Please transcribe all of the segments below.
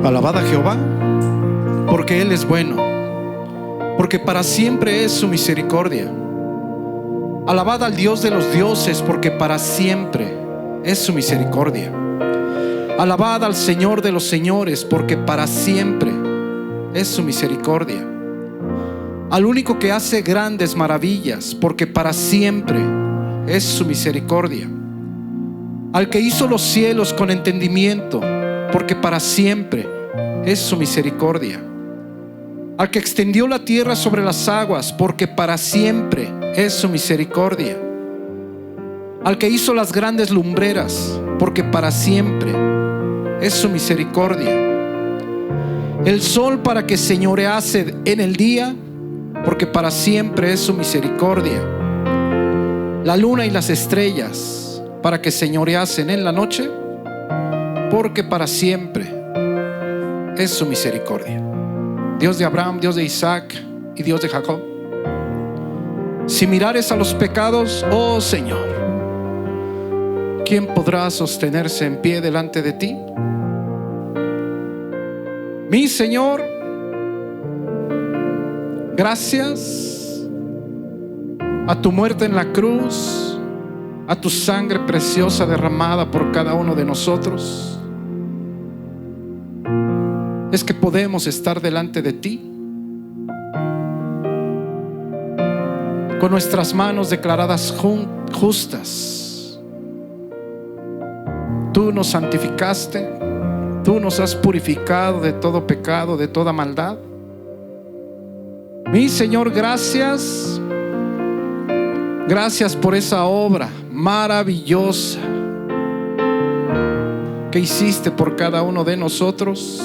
Alabad a Jehová, porque Él es bueno, porque para siempre es su misericordia. Alabad al Dios de los dioses, porque para siempre es su misericordia. Alabad al Señor de los señores, porque para siempre es su misericordia. Al único que hace grandes maravillas, porque para siempre es su misericordia. Al que hizo los cielos con entendimiento, porque para siempre es su misericordia. Al que extendió la tierra sobre las aguas, porque para siempre es su misericordia. Al que hizo las grandes lumbreras, porque para siempre es su misericordia. El sol para que señorease en el día, porque para siempre es su misericordia. La luna y las estrellas para que señoreasen en la noche, porque para siempre es su misericordia. Dios de Abraham, Dios de Isaac y Dios de Jacob, si mirares a los pecados, oh Señor, ¿quién podrá sostenerse en pie delante de ti? Mi Señor, gracias a tu muerte en la cruz, a tu sangre preciosa derramada por cada uno de nosotros, es que podemos estar delante de ti con nuestras manos declaradas justas. Tú nos santificaste, tú nos has purificado de todo pecado, de toda maldad. Mi Señor, gracias. Gracias por esa obra maravillosa que hiciste por cada uno de nosotros.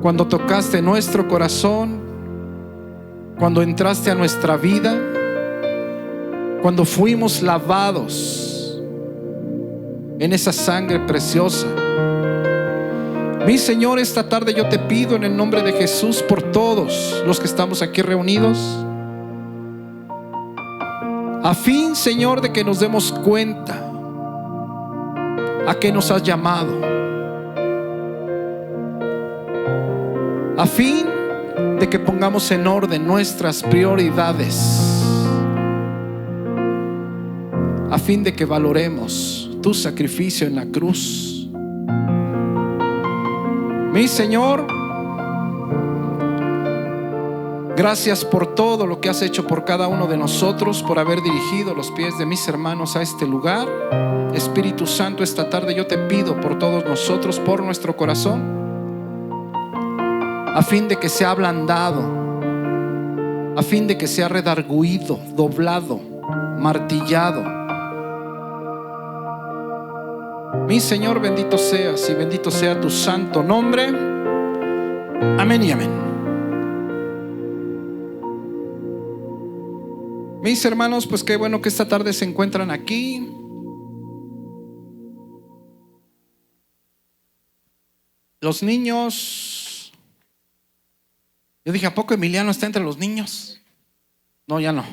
Cuando tocaste nuestro corazón, cuando entraste a nuestra vida, cuando fuimos lavados en esa sangre preciosa. Mi Señor, esta tarde yo te pido en el nombre de Jesús por todos los que estamos aquí reunidos, a fin, Señor, de que nos demos cuenta a qué nos has llamado, a fin de que pongamos en orden nuestras prioridades, a fin de que valoremos tu sacrificio en la cruz. Mi Señor, gracias por todo lo que has hecho por cada uno de nosotros, por haber dirigido los pies de mis hermanos a este lugar. Espíritu Santo, esta tarde yo te pido por todos nosotros, por nuestro corazón, a fin de que sea ablandado, a fin de que sea redarguido, doblado, martillado. Mi Señor, bendito seas y bendito sea tu santo nombre. Amén y amén. Mis hermanos, pues qué bueno que esta tarde se encuentran aquí. Los niños, yo dije, ¿a poco Emiliano está entre los niños? No, ya no.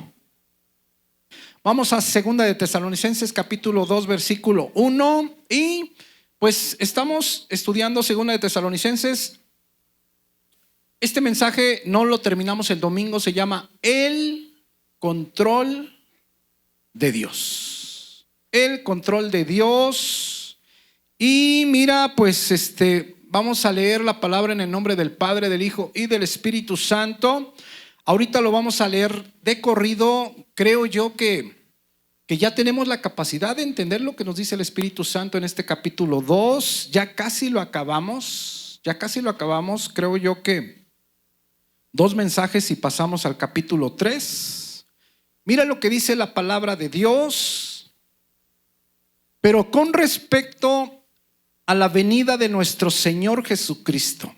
Vamos a 2 de Tesalonicenses capítulo 2 versículo 1. Y pues estamos estudiando 2 de Tesalonicenses. Este mensaje no lo terminamos el domingo. Se llama El control de Dios. El control de Dios. Y mira, pues vamos a leer la palabra en el nombre del Padre, del Hijo y del Espíritu Santo. Ahorita lo vamos a leer de corrido. Creo yo que ya tenemos la capacidad de entender lo que nos dice el Espíritu Santo en este capítulo 2. Ya casi lo acabamos. Creo yo que 2 mensajes y pasamos al capítulo 3. Mira lo que dice la palabra de Dios. Pero con respecto a la venida de nuestro Señor Jesucristo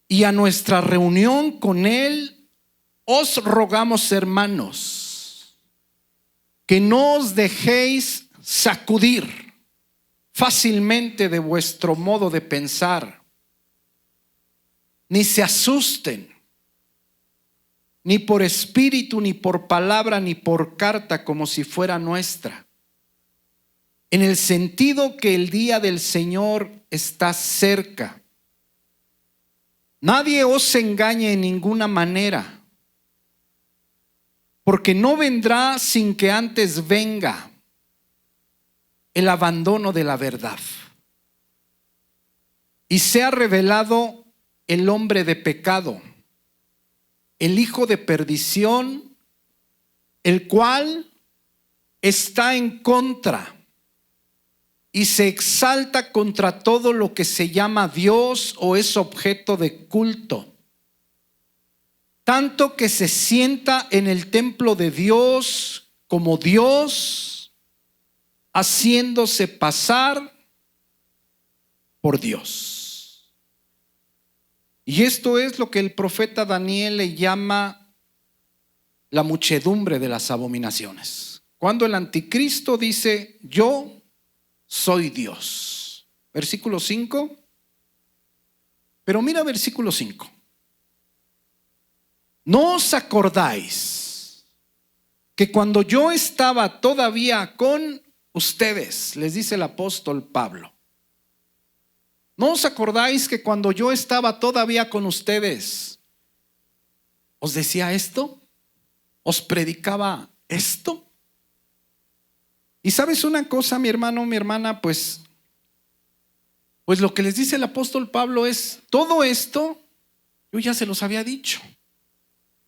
y a nuestra reunión con Él, os rogamos, hermanos, que no os dejéis sacudir fácilmente de vuestro modo de pensar, ni se asusten, ni por espíritu, ni por palabra, ni por carta, como si fuera nuestra, en el sentido que el día del Señor está cerca. Nadie os engañe en ninguna manera, porque no vendrá sin que antes venga el abandono de la verdad y sea revelado el hombre de pecado, el hijo de perdición, el cual está en contra y se exalta contra todo lo que se llama Dios o es objeto de culto, tanto que se sienta en el templo de Dios como Dios, haciéndose pasar por Dios. Y esto es lo que el profeta Daniel le llama la muchedumbre de las abominaciones. Cuando el anticristo dice: yo soy Dios. Versículo 5. Pero mira versículo 5. ¿No os acordáis que cuando yo estaba todavía con ustedes, les dice el apóstol Pablo, ¿no os acordáis que cuando yo estaba todavía con ustedes, os decía esto? ¿Os predicaba esto? Y sabes una cosa, mi hermano, mi hermana, pues lo que les dice el apóstol Pablo es: todo esto yo ya se los había dicho.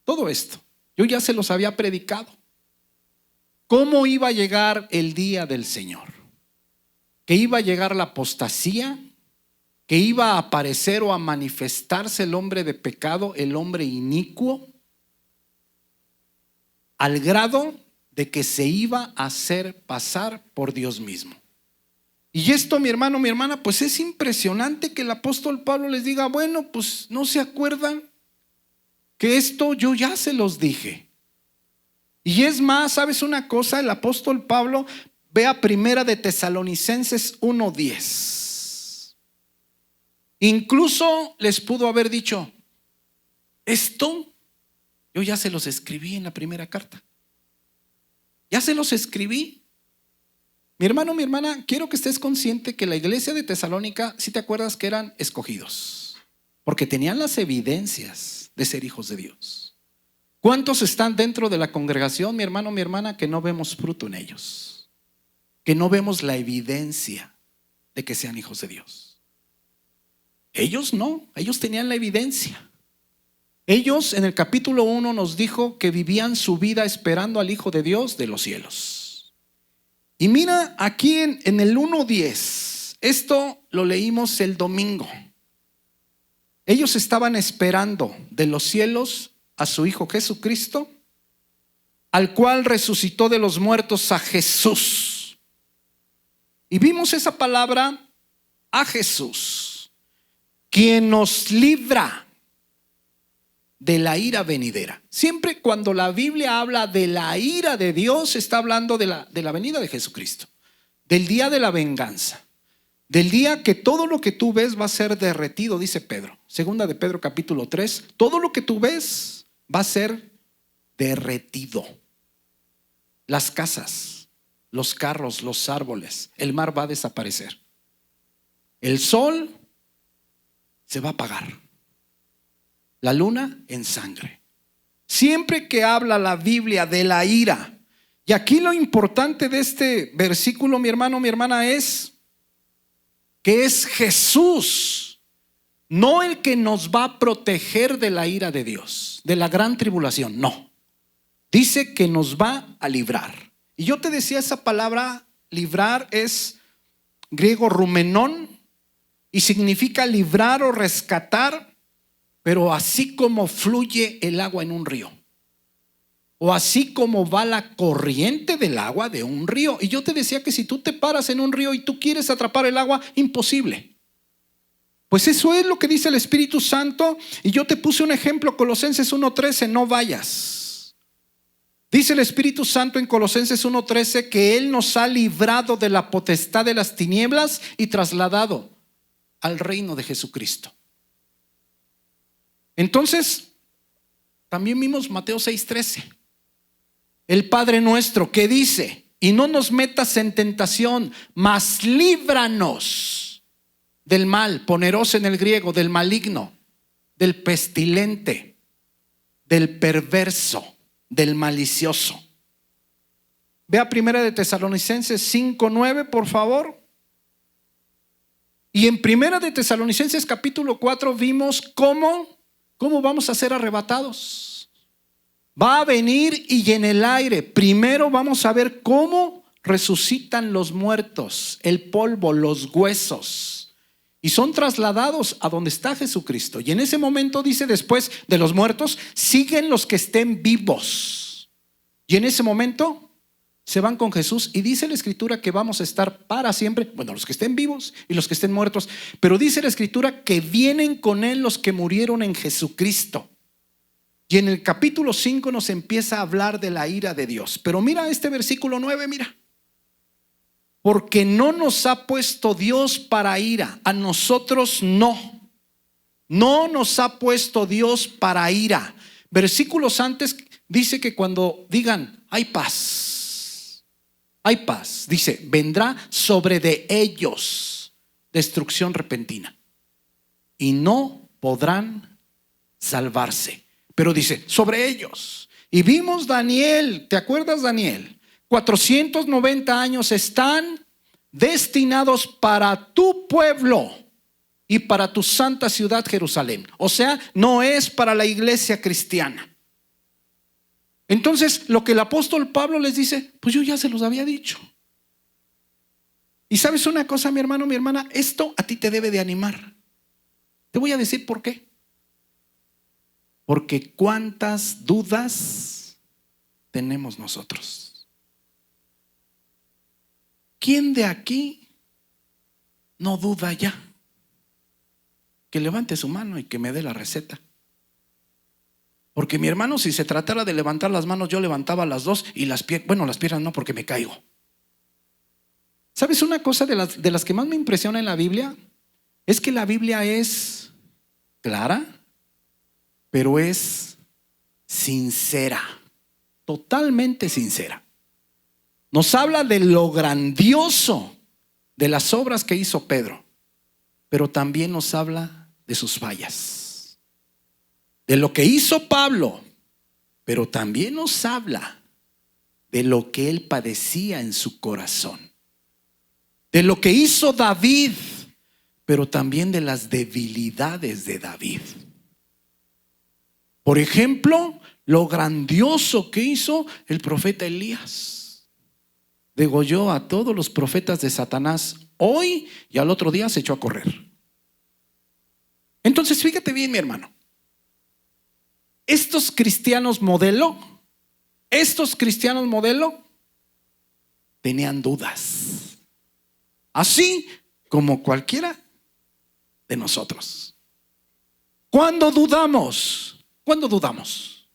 Todo esto yo ya se los había predicado. ¿Cómo iba a llegar el día del Señor? Que iba a llegar la apostasía, que iba a aparecer o a manifestarse el hombre de pecado, el hombre inicuo, al grado de que se iba a hacer pasar por Dios mismo. Y esto, mi hermano, mi hermana, pues es impresionante que el apóstol Pablo les diga: bueno, pues no se acuerdan que esto yo ya se los dije. Y es más, ¿sabes una cosa? El apóstol Pablo, ve a Primera de Tesalonicenses 1:10. Incluso les pudo haber dicho: esto yo ya se los escribí en la primera carta. Ya se los escribí. Mi hermano, mi hermana, quiero que estés consciente que la iglesia de Tesalónica, si te acuerdas que eran escogidos, porque tenían las evidencias de ser hijos de Dios. ¿Cuántos están dentro de la congregación, mi hermano, mi hermana, que no vemos fruto en ellos? Que no vemos la evidencia de que sean hijos de Dios. Ellos no, ellos tenían la evidencia. Ellos en el capítulo 1 nos dijo que vivían su vida esperando al Hijo de Dios de los cielos. Y mira aquí en el 1:10, esto lo leímos el domingo. Ellos estaban esperando de los cielos a su Hijo Jesucristo, al cual resucitó de los muertos, a Jesús. Y vimos esa palabra, a Jesús, quien nos libra de la ira venidera. Siempre cuando la Biblia habla de la ira de Dios, está hablando de la venida de Jesucristo, del día de la venganza, del día que todo lo que tú ves va a ser derretido, dice Pedro. Segunda de Pedro capítulo 3, todo lo que tú ves va a ser derretido. Las casas, los carros, los árboles, el mar va a desaparecer. El sol se va a apagar. La luna en sangre. Siempre que habla la Biblia de la ira, y aquí lo importante de este versículo, mi hermano, mi hermana, es que es Jesús, no el que nos va a proteger de la ira de Dios, de la gran tribulación, no. Dice que nos va a librar. Y yo te decía, esa palabra librar es griego rumenón y significa librar o rescatar, pero así como fluye el agua en un río, o así como va la corriente del agua de un río. Y yo te decía que si tú te paras en un río y tú quieres atrapar el agua, imposible. Pues eso es lo que dice el Espíritu Santo. Y yo te puse un ejemplo, Colosenses 1:13, no vayas. Dice el Espíritu Santo en Colosenses 1:13 que Él nos ha librado de la potestad de las tinieblas y trasladado al reino de Jesucristo. Entonces, también vimos Mateo 6:13. El Padre nuestro, que dice: y no nos metas en tentación, mas líbranos del mal, poneros en el griego, del maligno, del pestilente, del perverso, del malicioso. Vea Primera de Tesalonicenses 5:9, por favor. Y en Primera de Tesalonicenses capítulo 4 vimos cómo vamos a ser arrebatados. Va a venir y en el aire, primero vamos a ver cómo resucitan los muertos, el polvo, los huesos, y son trasladados a donde está Jesucristo. Y en ese momento dice, después de los muertos, siguen los que estén vivos. Y en ese momento se van con Jesús y dice la Escritura que vamos a estar para siempre, bueno, los que estén vivos y los que estén muertos, pero dice la Escritura que vienen con Él los que murieron en Jesucristo. Y en el capítulo 5 nos empieza a hablar de la ira de Dios. Pero mira este versículo 9, mira. Porque no nos ha puesto Dios para ira, a nosotros no. No nos ha puesto Dios para ira. Versículos antes dice que cuando digan, hay paz, dice, vendrá sobre de ellos destrucción repentina y no podrán salvarse. Pero dice, sobre ellos. Y vimos Daniel, ¿te acuerdas Daniel? 490 años están destinados para tu pueblo y para tu santa ciudad Jerusalén. O sea, no es para la iglesia cristiana. Entonces, lo que el apóstol Pablo les dice, pues yo ya se los había dicho. Y sabes una cosa, mi hermano, mi hermana, esto a ti te debe de animar. Te voy a decir por qué. Porque cuántas dudas tenemos nosotros. ¿Quién de aquí no duda ya? Que levante su mano y que me dé la receta. Porque mi hermano, si se tratara de levantar las manos, yo levantaba las dos y las piernas, bueno, las piernas no, porque me caigo. ¿Sabes una cosa de las que más me impresiona en la Biblia? Es que la Biblia es clara, pero es sincera, totalmente sincera. Nos habla de lo grandioso de las obras que hizo Pedro, pero también nos habla de sus fallas. De lo que hizo Pablo, pero también nos habla de lo que él padecía en su corazón. De lo que hizo David, pero también de las debilidades de David. Por ejemplo, lo grandioso que hizo el profeta Elías. Degolló a todos los profetas de Satanás hoy y al otro día se echó a correr. Entonces, fíjate bien, mi hermano. Estos cristianos modelo tenían dudas. Así como cualquiera de nosotros. ¿Cuándo dudamos? ¿Cuándo dudamos?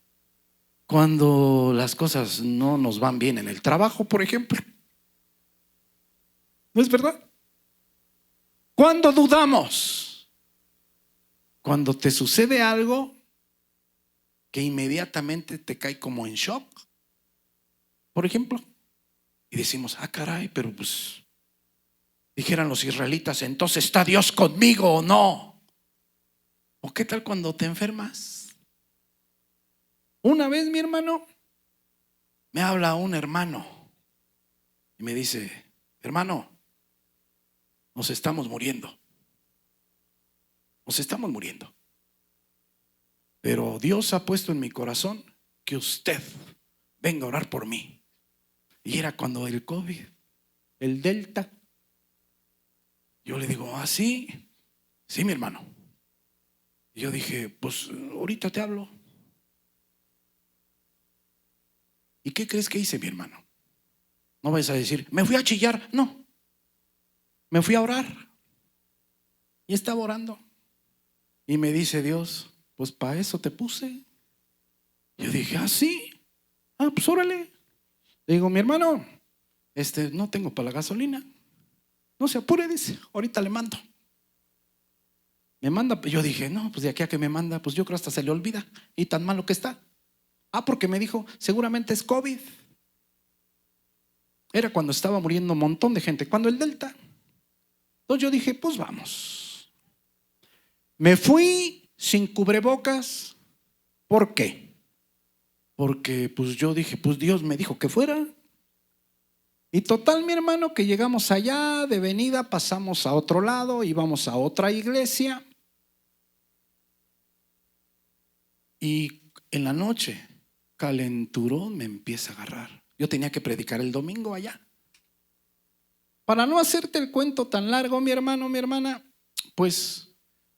Cuando las cosas no nos van bien en el trabajo, por ejemplo. ¿No es verdad? ¿Cuándo dudamos? Cuando te sucede algo que inmediatamente te cae como en shock, por ejemplo, y decimos, caray, pero pues dijeran los israelitas, entonces ¿está Dios conmigo o no? ¿O qué tal cuando te enfermas? Una vez, mi hermano, me habla un hermano y me dice, hermano, nos estamos muriendo. Nos estamos muriendo. Pero Dios ha puesto en mi corazón que usted venga a orar por mí. Y era cuando el COVID, el Delta. Yo le digo, ¿sí? Sí, mi hermano. Y yo dije, pues ahorita te hablo. ¿Y qué crees que hice, mi hermano? No vayas a decir, me fui a chillar. No, me fui a orar. Y estaba orando. Y me dice Dios, pues para eso te puse. Yo dije, sí. Pues órale. Le digo, mi hermano, no tengo para la gasolina. No se apure, dice, ahorita le mando. Me manda, yo dije, no, pues de aquí a que me manda, pues yo creo hasta se le olvida. Y tan malo que está. Porque me dijo, seguramente es COVID. Era cuando estaba muriendo un montón de gente, cuando el Delta. Entonces yo dije, pues vamos. Me fui sin cubrebocas. ¿Por qué? Porque pues yo dije, pues Dios me dijo que fuera. Y total, mi hermano, que llegamos allá de venida, pasamos a otro lado, íbamos a otra iglesia. Y en la noche, calenturón me empieza a agarrar. Yo tenía que predicar el domingo allá. Para no hacerte el cuento tan largo, mi hermano, mi hermana, pues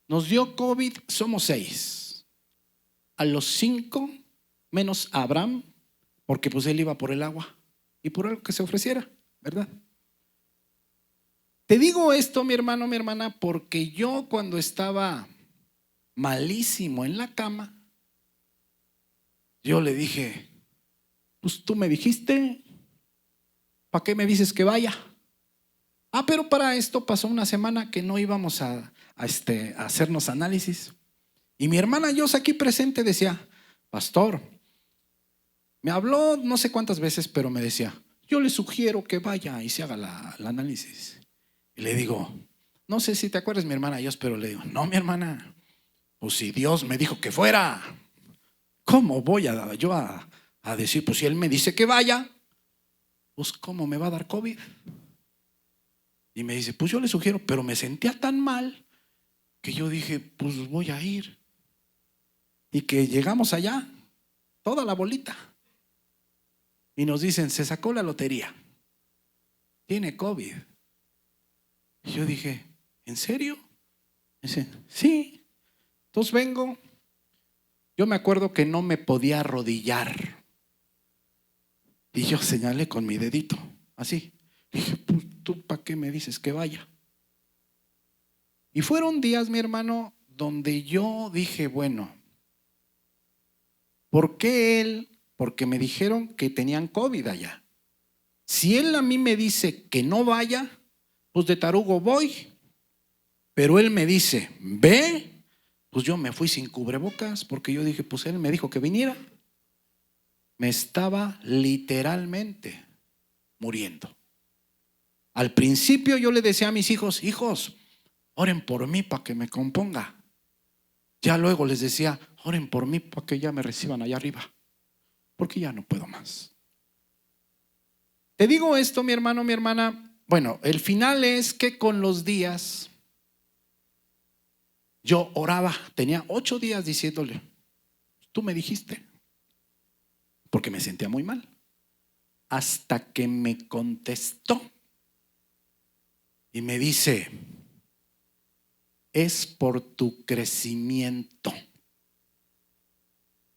nos dio COVID, somos 6. A los 5, menos a Abraham, porque pues él iba por el agua y por algo que se ofreciera, ¿verdad? Te digo esto, mi hermano, mi hermana, porque yo cuando estaba malísimo en la cama, yo le dije, pues tú me dijiste, ¿para qué me dices que vaya? Pero para esto pasó una semana que no íbamos a hacernos análisis. Y mi hermana Yosa aquí presente decía, pastor, me habló no sé cuántas veces, pero me decía, yo le sugiero que vaya y se haga el análisis. Y le digo, no sé si te acuerdas, mi hermana Yosa, pero le digo, no, mi hermana, pues si Dios me dijo que fuera, ¿cómo voy yo a decir, pues si Él me dice que vaya, pues ¿cómo me va a dar COVID? Y me dice, pues yo le sugiero, pero me sentía tan mal que yo dije, pues voy a ir. Y que llegamos allá, toda la bolita. Y nos dicen, se sacó la lotería. Tiene COVID. Y yo dije, ¿en serio? Dicen, sí. Entonces vengo. Yo me acuerdo que no me podía arrodillar. Y yo señalé con mi dedito, así. Dije, pues tú ¿para qué me dices que vaya? Y fueron días, mi hermano, donde yo dije, bueno, ¿por qué él? Porque me dijeron que tenían COVID allá. Si él a mí me dice que no vaya, pues de tarugo voy. Pero él me dice, ve, pues yo me fui sin cubrebocas porque yo dije, pues él me dijo que viniera. Me estaba literalmente muriendo. Al principio yo le decía a mis hijos, hijos, oren por mí para que me componga. Ya luego les decía, oren por mí para que ya me reciban allá arriba, porque ya no puedo más. Te digo esto, mi hermano, mi hermana. Bueno, el final es que con los días yo oraba, tenía 8 días diciéndole, tú me dijiste, porque me sentía muy mal. Hasta que me contestó y me dice, es por tu crecimiento.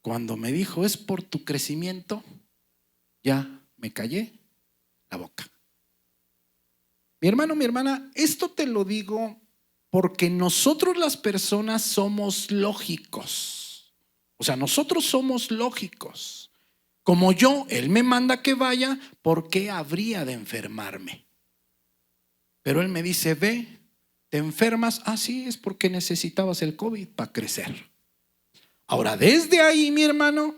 Cuando me dijo, es por tu crecimiento, ya me callé la boca. Mi hermano, mi hermana, esto te lo digo porque nosotros las personas somos lógicos. O sea, nosotros somos lógicos. Como yo, Él me manda que vaya, ¿por qué habría de enfermarme? Pero Él me dice, ve, te enfermas. Sí, es porque necesitabas el COVID para crecer. Ahora, desde ahí, mi hermano,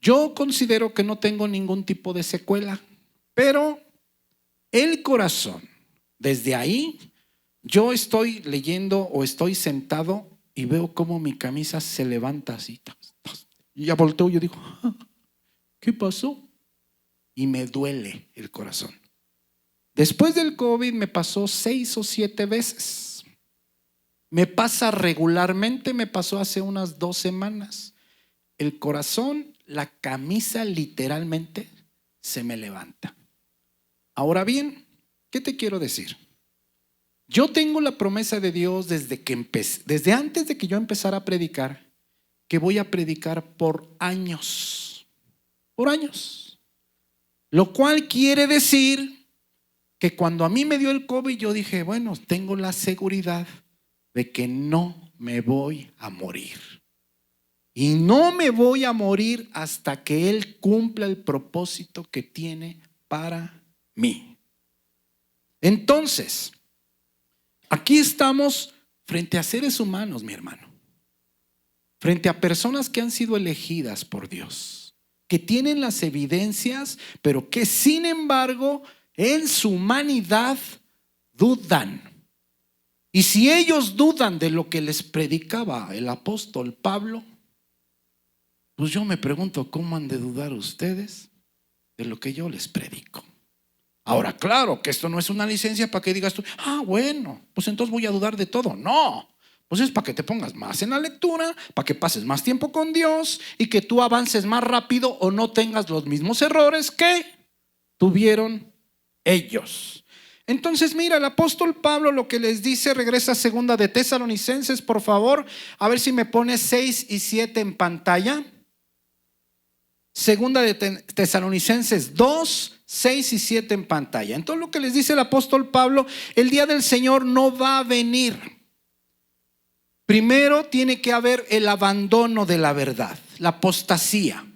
yo considero que no tengo ningún tipo de secuela, pero el corazón, desde ahí, yo estoy leyendo o estoy sentado y veo cómo mi camisa se levanta así. Y ya volteo y yo digo, ¿qué pasó? Y me duele el corazón. Después del COVID me pasó 6 o 7 veces. Me pasa regularmente, me pasó hace unas 2 semanas. El corazón, la camisa literalmente se me levanta. Ahora bien, ¿qué te quiero decir? Yo tengo la promesa de Dios desde antes de que yo empezara a predicar, que voy a predicar por años. Por años. Lo cual quiere decir que cuando a mí me dio el COVID, yo dije, bueno, tengo la seguridad de que no me voy a morir. Y no me voy a morir hasta que Él cumpla el propósito que tiene para mí. Entonces, aquí estamos frente a seres humanos, mi hermano. Frente a personas que han sido elegidas por Dios, que tienen las evidencias, pero que sin embargo en su humanidad dudan. Y si ellos dudan de lo que les predicaba el apóstol Pablo, pues yo me pregunto, ¿cómo han de dudar ustedes de lo que yo les predico? Ahora, claro que esto no es una licencia para que digas tú, bueno, pues entonces voy a dudar de todo. No, pues es para que te pongas más en la lectura, para que pases más tiempo con Dios y que tú avances más rápido o no tengas los mismos errores que tuvieron ellos. Entonces mira, el apóstol Pablo lo que les dice, regresa a segunda de Tesalonicenses, por favor, a ver si me pones 6 y 7 en pantalla. Segunda de Tesalonicenses 2, 6 y 7 en pantalla. Entonces lo que les dice el apóstol Pablo, el día del Señor no va a venir. Primero tiene que haber el abandono de la verdad, la apostasía.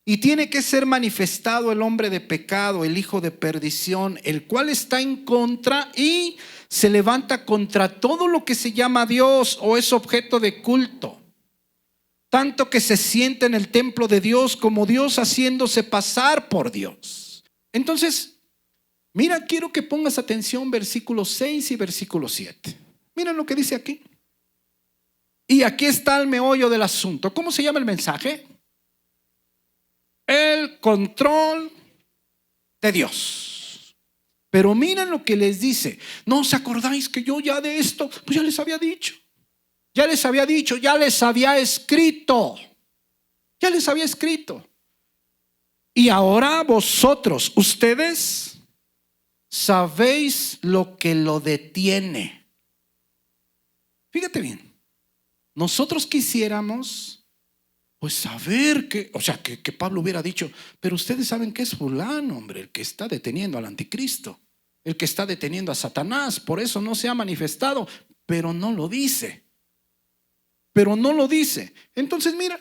Y tiene que ser manifestado el hombre de pecado, el hijo de perdición, el cual está en contra y se levanta contra todo lo que se llama Dios o es objeto de culto. Tanto que se siente en el templo de Dios como Dios haciéndose pasar por Dios. Entonces, mira, quiero que pongas atención versículo 6 y versículo 7. Miren lo que dice aquí. Y aquí está el meollo del asunto. ¿Cómo se llama el mensaje? El control de Dios. Pero miren lo que les dice. ¿No os acordáis que yo ya de esto, pues ya les había dicho? Ya les había dicho, ya les había escrito. Ya les había escrito. Y ahora vosotros, ustedes, sabéis lo que lo detiene. Fíjate bien. Nosotros quisiéramos pues saber que, que Pablo hubiera dicho, pero ustedes saben que es fulano, hombre, el que está deteniendo al anticristo, el que está deteniendo a Satanás, por eso no se ha manifestado, pero no lo dice. Pero no lo dice. Entonces mira,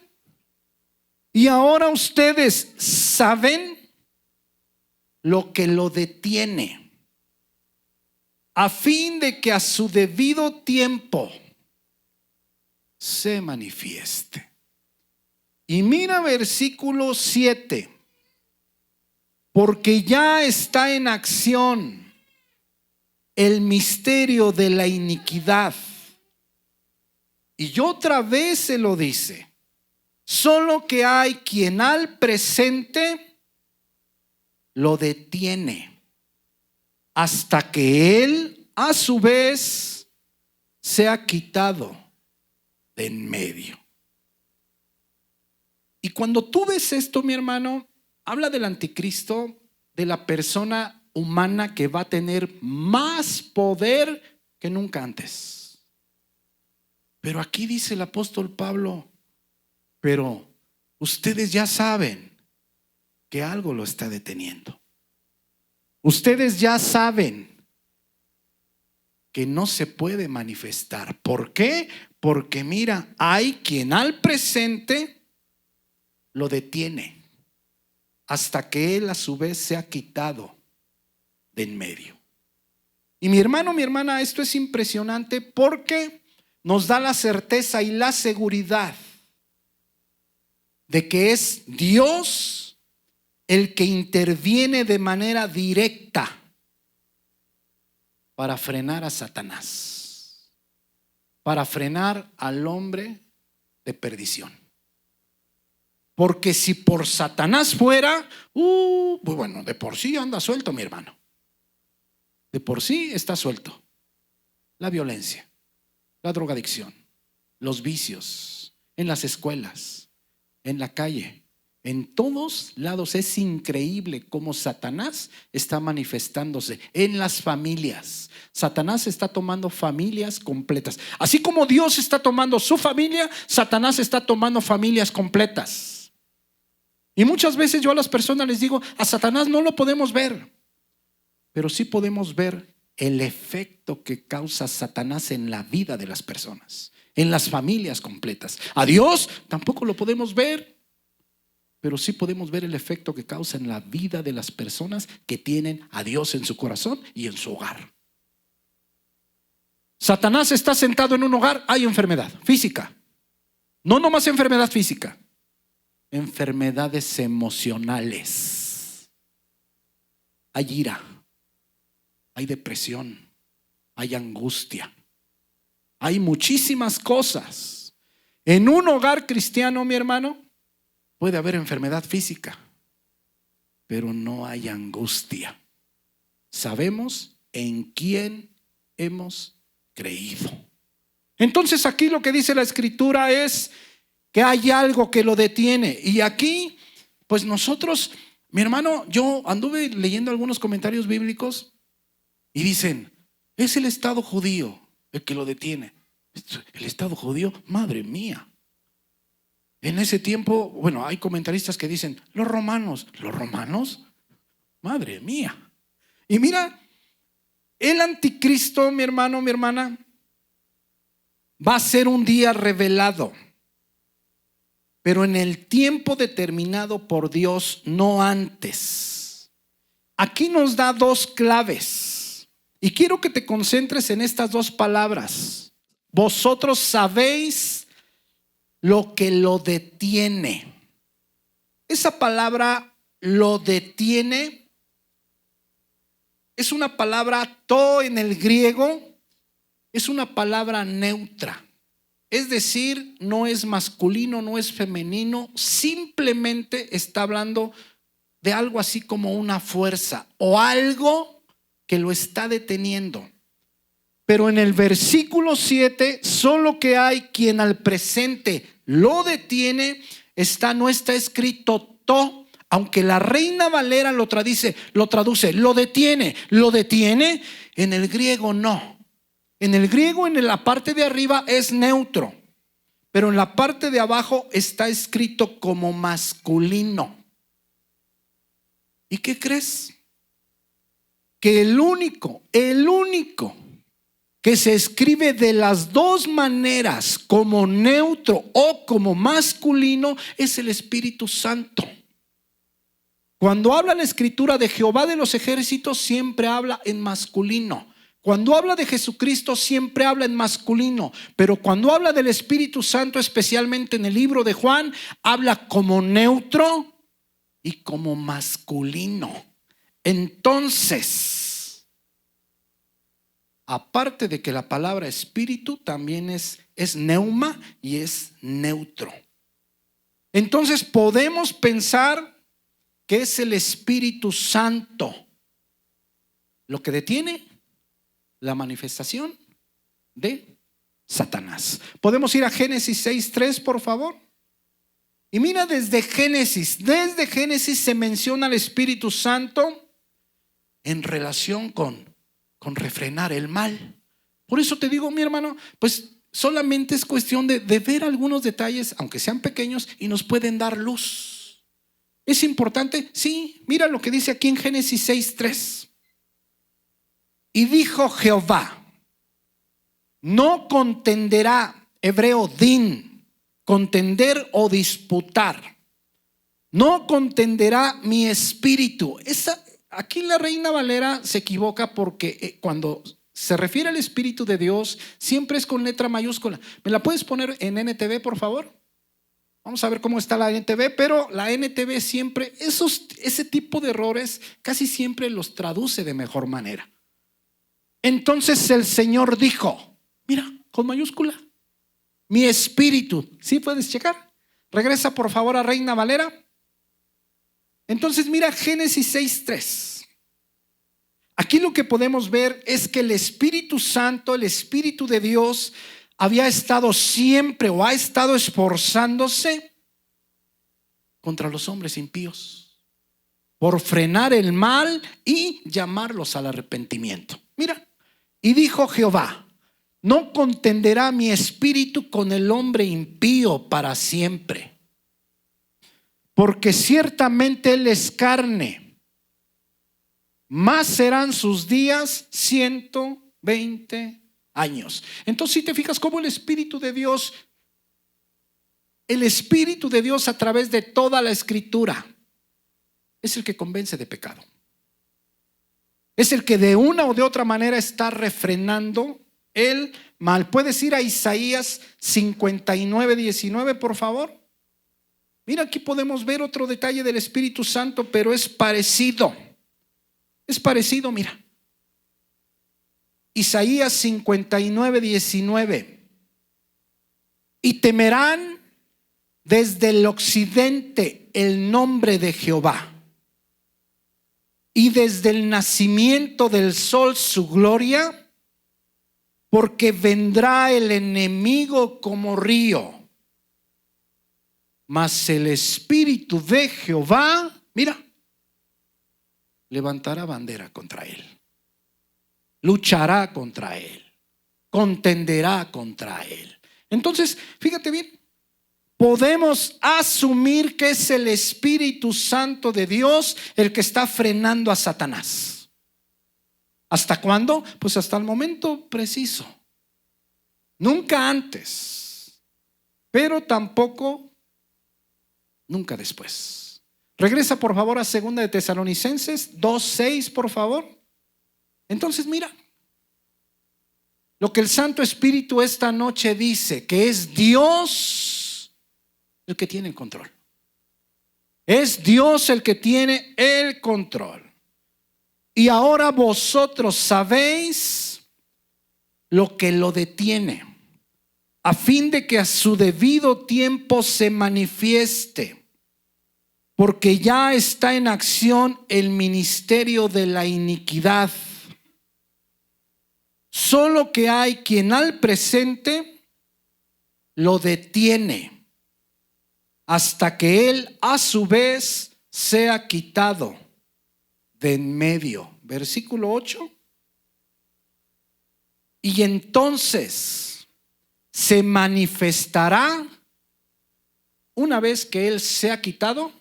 y ahora ustedes saben lo que lo detiene, a fin de que a su debido tiempo se manifieste. Y mira versículo 7, porque ya está en acción el misterio de la iniquidad. Y otra vez se lo dice, solo que hay quien al presente lo detiene, hasta que él a su vez sea quitado de en medio. Y cuando tú ves esto, mi hermano, habla del anticristo, de la persona humana que va a tener más poder que nunca antes. Pero aquí dice el apóstol Pablo, pero ustedes ya saben que algo lo está deteniendo. Ustedes ya saben que no se puede manifestar. ¿Por qué? Porque mira, hay quien al presente lo detiene hasta que él a su vez se ha quitado de en medio. Y mi hermano, mi hermana, esto es impresionante porque nos da la certeza y la seguridad de que es Dios el que interviene de manera directa para frenar a Satanás, para frenar al hombre de perdición. Porque si por Satanás fuera, pues bueno, de por sí anda suelto, mi hermano. De por sí está suelto. La violencia, la drogadicción, los vicios, en las escuelas, en la calle, en todos lados. Es increíble cómo Satanás está manifestándose en las familias. Satanás está tomando familias completas. Así como Dios está tomando su familia, Satanás está tomando familias completas. Y muchas veces yo a las personas les digo, a Satanás no lo podemos ver, pero sí podemos ver el efecto que causa Satanás en la vida de las personas, en las familias completas. A Dios tampoco lo podemos ver, pero sí podemos ver el efecto que causa en la vida de las personas que tienen a Dios en su corazón y en su hogar. Satanás está sentado en un hogar, hay enfermedad física. No nomás enfermedad física, enfermedades emocionales. Hay ira, hay depresión, hay angustia, hay muchísimas cosas. En un hogar cristiano, mi hermano, puede haber enfermedad física, pero no hay angustia. Sabemos en quién hemos creído. Entonces aquí lo que dice la Escritura es que hay algo que lo detiene. Y aquí, pues nosotros, mi hermano, yo anduve leyendo algunos comentarios bíblicos y dicen, es el Estado judío el que lo detiene. El Estado judío, madre mía. En ese tiempo, bueno, hay comentaristas que dicen, los romanos, madre mía. Y mira, el anticristo, mi hermano, mi hermana, va a ser un día revelado, pero en el tiempo determinado por Dios, no antes. Aquí nos da dos claves y quiero que te concentres en estas dos palabras. Vosotros sabéis lo que lo detiene. Esa palabra lo detiene es una palabra to en el griego, es una palabra neutra. Es decir, no es masculino, no es femenino, simplemente está hablando de algo así como una fuerza o algo que lo está deteniendo. Pero en el versículo 7, solo que hay quien al presente lo detiene, no está escrito to, aunque la Reina Valera lo traduce, lo detiene, en el griego no. En el griego, en la parte de arriba es neutro, pero en la parte de abajo está escrito como masculino. ¿Y qué crees? Que el único que se escribe de las dos maneras, como neutro o como masculino, es el Espíritu Santo. Cuando habla la Escritura de Jehová de los ejércitos, siempre habla en masculino. Cuando habla de Jesucristo, siempre habla en masculino. Pero cuando habla del Espíritu Santo, especialmente en el libro de Juan, habla como neutro y como masculino. Entonces, aparte de que la palabra espíritu también es neuma y es neutro. Entonces podemos pensar que es el Espíritu Santo lo que detiene la manifestación de Satanás. Podemos ir a Génesis 6:3, por favor. Y mira, desde Génesis se menciona al Espíritu Santo en relación con refrenar el mal. Por eso te digo, mi hermano, pues solamente es cuestión de ver algunos detalles, aunque sean pequeños, y nos pueden dar luz. ¿Es importante? Sí, mira lo que dice aquí en Génesis 6:3. Y dijo Jehová, no contenderá, hebreo din, contender o disputar, no contenderá mi espíritu. Aquí la Reina Valera se equivoca porque cuando se refiere al Espíritu de Dios siempre es con letra mayúscula. ¿Me la puedes poner en NTV, por favor? Vamos a ver cómo está la NTV, pero la NTV siempre, ese tipo de errores casi siempre los traduce de mejor manera. Entonces el Señor dijo, mira, con mayúscula, mi espíritu. ¿Sí puedes checar? Regresa por favor a Reina Valera. Entonces mira Génesis 6:3. Aquí lo que podemos ver es que el Espíritu Santo, el Espíritu de Dios, había estado siempre o ha estado esforzándose contra los hombres impíos por frenar el mal y llamarlos al arrepentimiento. Mira, y dijo Jehová, no contenderá mi espíritu con el hombre impío para siempre, porque ciertamente él es carne, más serán sus días 120 años. Entonces, si te fijas cómo el Espíritu de Dios a través de toda la Escritura es el que convence de pecado. Es el que de una o de otra manera está refrenando el mal. ¿Puedes ir a Isaías 59:19, por favor? Mira, aquí podemos ver otro detalle del Espíritu Santo, pero es parecido. Es parecido, mira. Isaías 59:19. Y temerán desde el occidente el nombre de Jehová, y desde el nacimiento del sol su gloria, porque vendrá el enemigo como río. Mas el Espíritu de Jehová, mira, levantará bandera contra él, luchará contra él, contenderá contra él. Entonces, fíjate bien, podemos asumir que es el Espíritu Santo de Dios el que está frenando a Satanás. ¿Hasta cuándo? Pues hasta el momento preciso. Nunca antes, pero tampoco nunca después. Regresa por favor a 2 de Tesalonicenses 2:6, por favor. Entonces mira, lo que el Santo Espíritu esta noche dice, que es Dios el que tiene el control. Es Dios el que tiene el control. Y ahora vosotros sabéis lo que lo detiene, a fin de que a su debido tiempo se manifieste, porque ya está en acción el ministerio de la iniquidad. Solo que hay quien al presente lo detiene, hasta que él a su vez sea quitado de en medio. Versículo 8. Y entonces se manifestará, una vez que él sea quitado,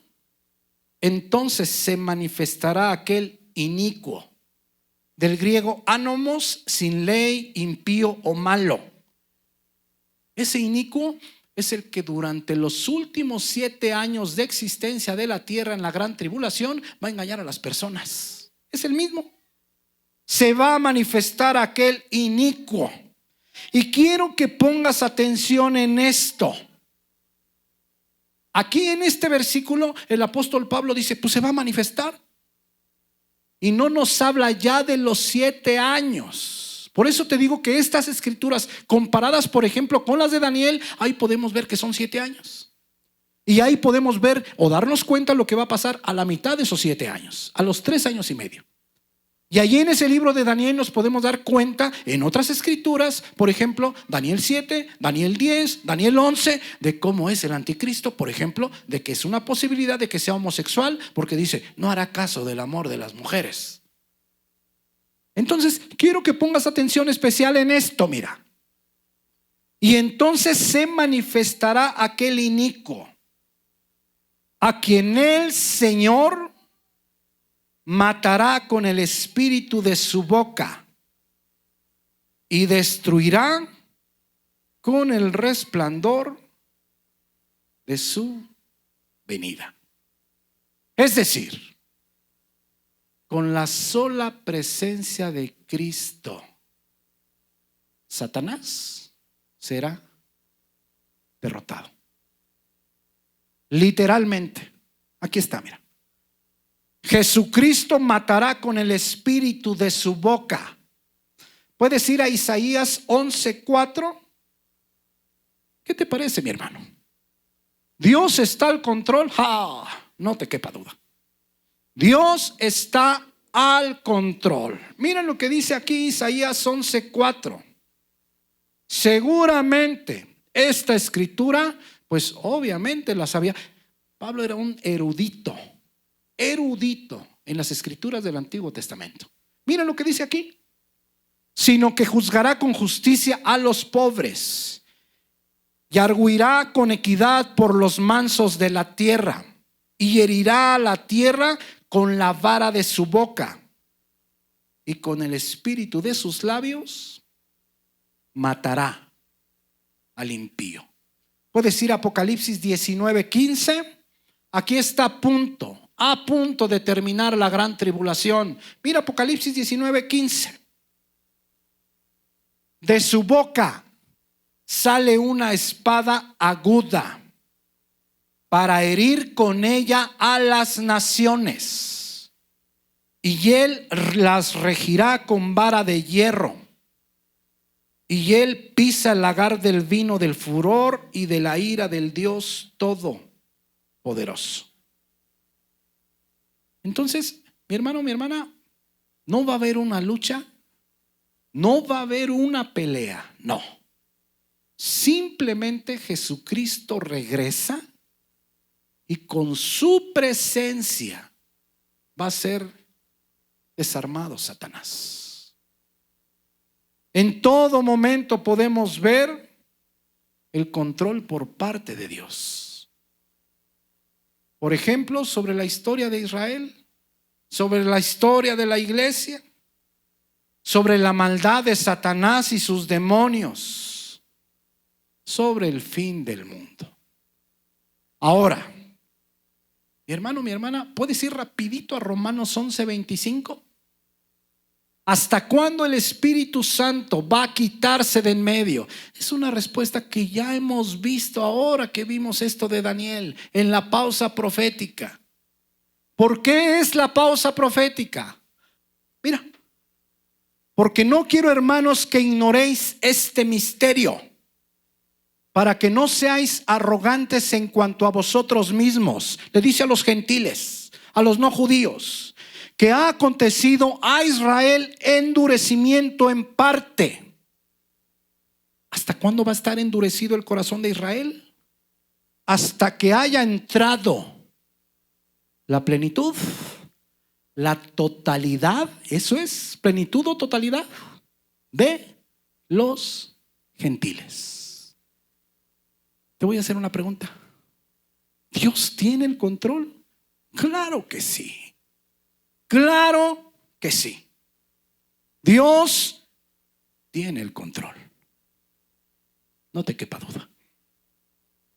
entonces se manifestará aquel inicuo, del griego anomos, sin ley, impío o malo. Ese inicuo es el que durante los últimos 7 años de existencia de la tierra en la gran tribulación va a engañar a las personas. Es el mismo. Se va a manifestar aquel inicuo. Y quiero que pongas atención en esto. Aquí en este versículo el apóstol Pablo dice, pues se va a manifestar. Y no nos habla ya de los 7 años. Por eso te digo que estas escrituras, comparadas por ejemplo con las de Daniel, ahí podemos ver que son 7 años. Y ahí podemos ver o darnos cuenta lo que va a pasar a la mitad de esos 7 años, a los 3 años y medio. Y allí en ese libro de Daniel nos podemos dar cuenta en otras escrituras, por ejemplo, Daniel 7, Daniel 10, Daniel 11, de cómo es el anticristo, por ejemplo, de que es una posibilidad de que sea homosexual, porque dice, no hará caso del amor de las mujeres. Entonces, quiero que pongas atención especial en esto, mira. Y entonces se manifestará aquel inicuo, a quien el Señor matará con el espíritu de su boca y destruirá con el resplandor de su venida. Es decir, con la sola presencia de Cristo, Satanás será derrotado. Literalmente, aquí está, mira. Jesucristo matará con el espíritu de su boca. ¿Puedes ir a Isaías 11:4? ¿Qué te parece, mi hermano? Dios está al control. No te quepa duda. Dios está al control. Mira lo que dice aquí Isaías 11:4. Seguramente esta escritura, pues obviamente la sabía. Pablo era un erudito en las escrituras del Antiguo Testamento. Mira lo que dice aquí. Sino que juzgará con justicia a los pobres y arguirá con equidad por los mansos de la tierra, y herirá a la tierra con la vara de su boca, y con el espíritu de sus labios matará al impío. Puedes ir a Apocalipsis 19:15. Aquí está a punto de terminar la gran tribulación. Mira Apocalipsis 19:15. De su boca sale una espada aguda, para herir con ella a las naciones, y él las regirá con vara de hierro, y él pisa el lagar del vino del furor y de la ira del Dios Todopoderoso. Entonces, mi hermano, mi hermana, no va a haber una lucha, no va a haber una pelea, no. Simplemente Jesucristo regresa y con su presencia va a ser desarmado Satanás. En todo momento podemos ver el control por parte de Dios. Por ejemplo, sobre la historia de Israel, sobre la historia de la iglesia, sobre la maldad de Satanás y sus demonios, sobre el fin del mundo. Ahora, mi hermano, mi hermana, ¿puedes ir rapidito a Romanos 11:25? ¿Hasta cuándo el Espíritu Santo va a quitarse de en medio? Es una respuesta que ya hemos visto ahora que vimos esto de Daniel en la pausa profética. ¿Por qué es la pausa profética? Mira, porque no quiero, hermanos, que ignoréis este misterio, para que no seáis arrogantes en cuanto a vosotros mismos. Le dice a los gentiles, a los no judíos, que ha acontecido a Israel endurecimiento en parte. ¿Hasta cuándo va a estar endurecido el corazón de Israel? Hasta que haya entrado la plenitud, la totalidad, eso es plenitud o totalidad de los gentiles. Te voy a hacer una pregunta. ¿Dios tiene el control? Claro que sí. Claro que sí. Dios tiene el control. No te quepa duda.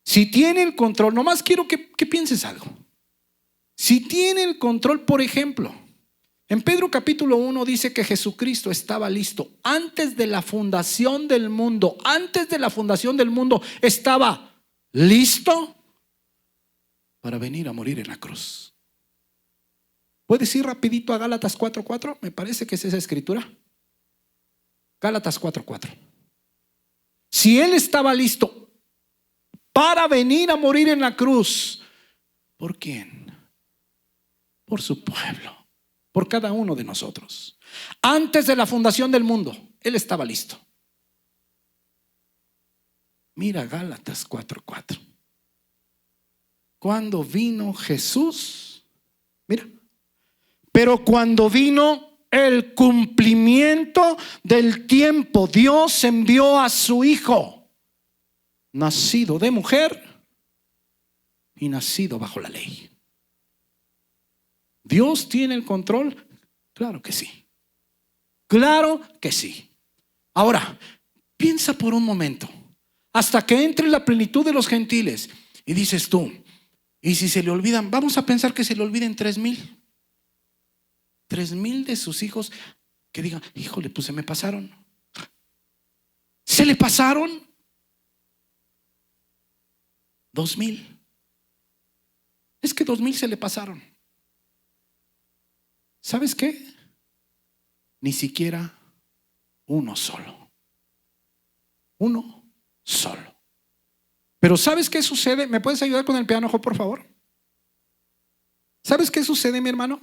Si tiene el control, nomás quiero que pienses algo. Si tiene el control, por ejemplo, en Pedro capítulo 1 dice que Jesucristo estaba listo antes de la fundación del mundo. Antes de la fundación del mundo estaba listo para venir a morir en la cruz. ¿Puedes ir rapidito a Gálatas 4:4? Me parece que es esa escritura. Gálatas 4:4. Si Él estaba listo para venir a morir en la cruz, ¿por quién? Por su pueblo, por cada uno de nosotros. Antes de la fundación del mundo, Él estaba listo. Mira Gálatas 4:4. Cuando vino Jesús, mira, pero cuando vino el cumplimiento del tiempo, Dios envió a su Hijo, nacido de mujer y nacido bajo la ley. ¿Dios tiene el control? Claro que sí. Claro que sí. Ahora, piensa por un momento, hasta que entre la plenitud de los gentiles, y dices tú, y si se le olvidan, vamos a pensar que se le olviden 3,000 de sus hijos, que digan, híjole, pues se me pasaron. ¿Se le pasaron? 2,000. Es que 2,000 se le pasaron. ¿Sabes qué? Ni siquiera uno solo. Uno solo. Pero ¿sabes qué sucede? ¿Me puedes ayudar con el piano, por favor? ¿Sabes qué sucede, mi hermano?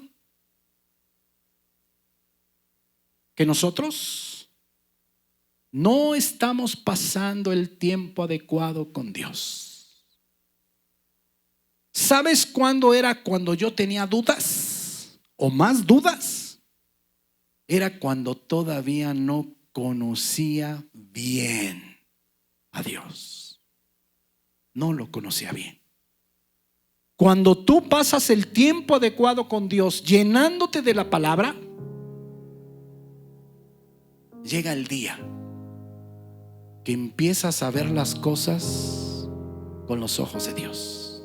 Que nosotros no estamos pasando el tiempo adecuado con Dios. ¿Sabes cuándo era cuando yo tenía dudas o más dudas? Era cuando todavía no conocía bien a Dios. No lo conocía bien. Cuando tú pasas el tiempo adecuado con Dios, llenándote de la palabra, llega el día que empiezas a ver las cosas con los ojos de Dios.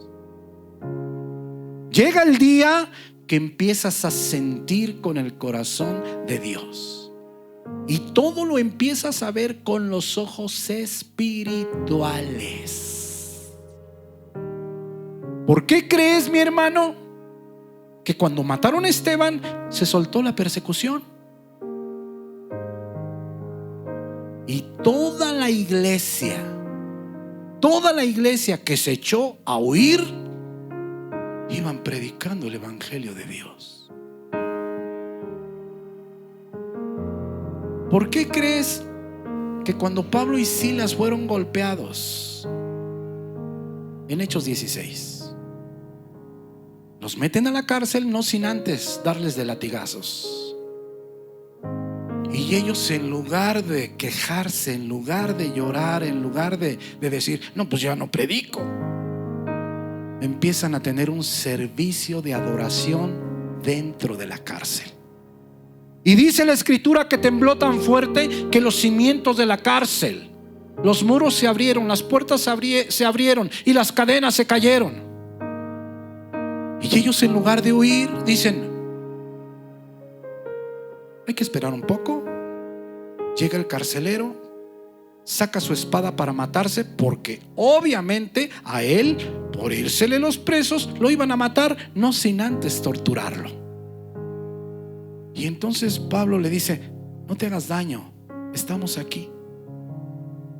Llega el día que empiezas a sentir con el corazón de Dios. Y todo lo empiezas a ver con los ojos espirituales. ¿Por qué crees, mi hermano, que cuando mataron a Esteban se soltó la persecución? Y toda la iglesia que se echó a huir, iban predicando el evangelio de Dios. ¿Por qué crees que cuando Pablo y Silas fueron golpeados en Hechos 16, los meten a la cárcel no sin antes darles de latigazos? Y ellos, en lugar de quejarse, en lugar de llorar, en lugar de decir, no, pues ya no predico, empiezan a tener un servicio de adoración dentro de la cárcel. Y dice la escritura que tembló tan fuerte que los cimientos de la cárcel, los muros se abrieron, las puertas se abrieron y las cadenas se cayeron. Y ellos, en lugar de huir, dicen, hay que esperar un poco. Llega el carcelero, saca su espada para matarse, porque obviamente a él, por írsele los presos, lo iban a matar, no sin antes torturarlo. Y entonces Pablo le dice, no te hagas daño, estamos aquí.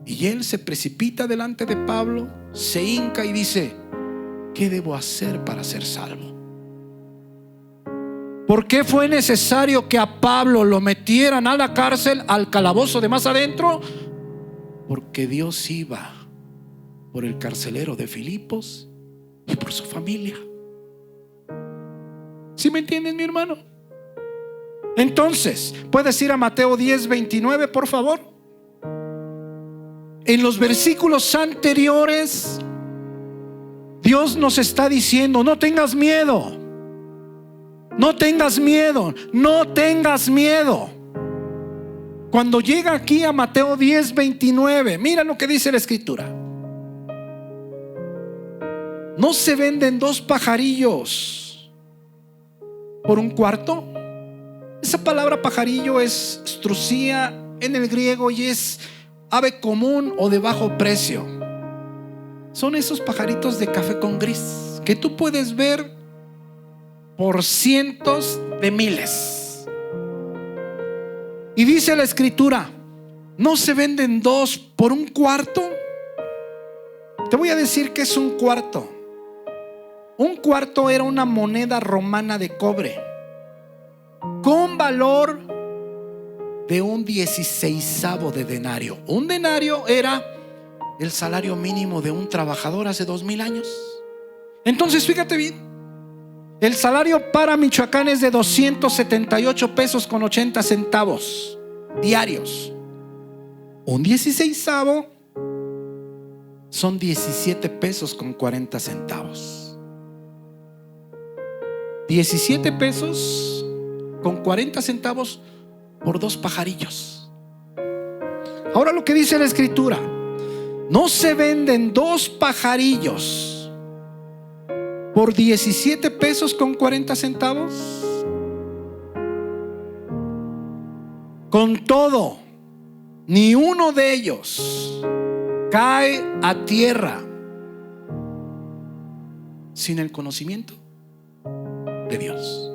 Y él se precipita delante de Pablo, se hinca y dice, ¿qué debo hacer para ser salvo? ¿Por qué fue necesario que a Pablo lo metieran a la cárcel, al calabozo de más adentro? Porque Dios iba por el carcelero de Filipos y por su familia. ¿Sí me entienden, mi hermano? Entonces, ¿puedes ir a Mateo 10:29, por favor? En los versículos anteriores, Dios nos está diciendo, no tengas miedo. No tengas miedo, no tengas miedo. Cuando llega aquí a Mateo 10:29, mira lo que dice la escritura. ¿No se venden 2 pajarillos por un cuarto? Esa palabra pajarillo es strucía en el griego y es ave común o de bajo precio. Son esos pajaritos de café con gris que tú puedes ver por cientos de miles. Y dice la escritura, ¿no se venden 2 por un cuarto? Te voy a decir que es un cuarto. Un cuarto era una moneda romana de cobre con valor de un 16avo de denario. Un denario era el salario mínimo de un trabajador hace 2000 años. Entonces fíjate bien, el salario para Michoacán es de 278 pesos con 80 centavos diarios. Un 16avo son 17 pesos con 40 centavos. 17 pesos con 40 centavos por 2 pajarillos. Ahora lo que dice la escritura, no se venden 2 pajarillos por 17 pesos con 40 centavos. Con todo, ni uno de ellos cae a tierra sin el conocimiento de Dios,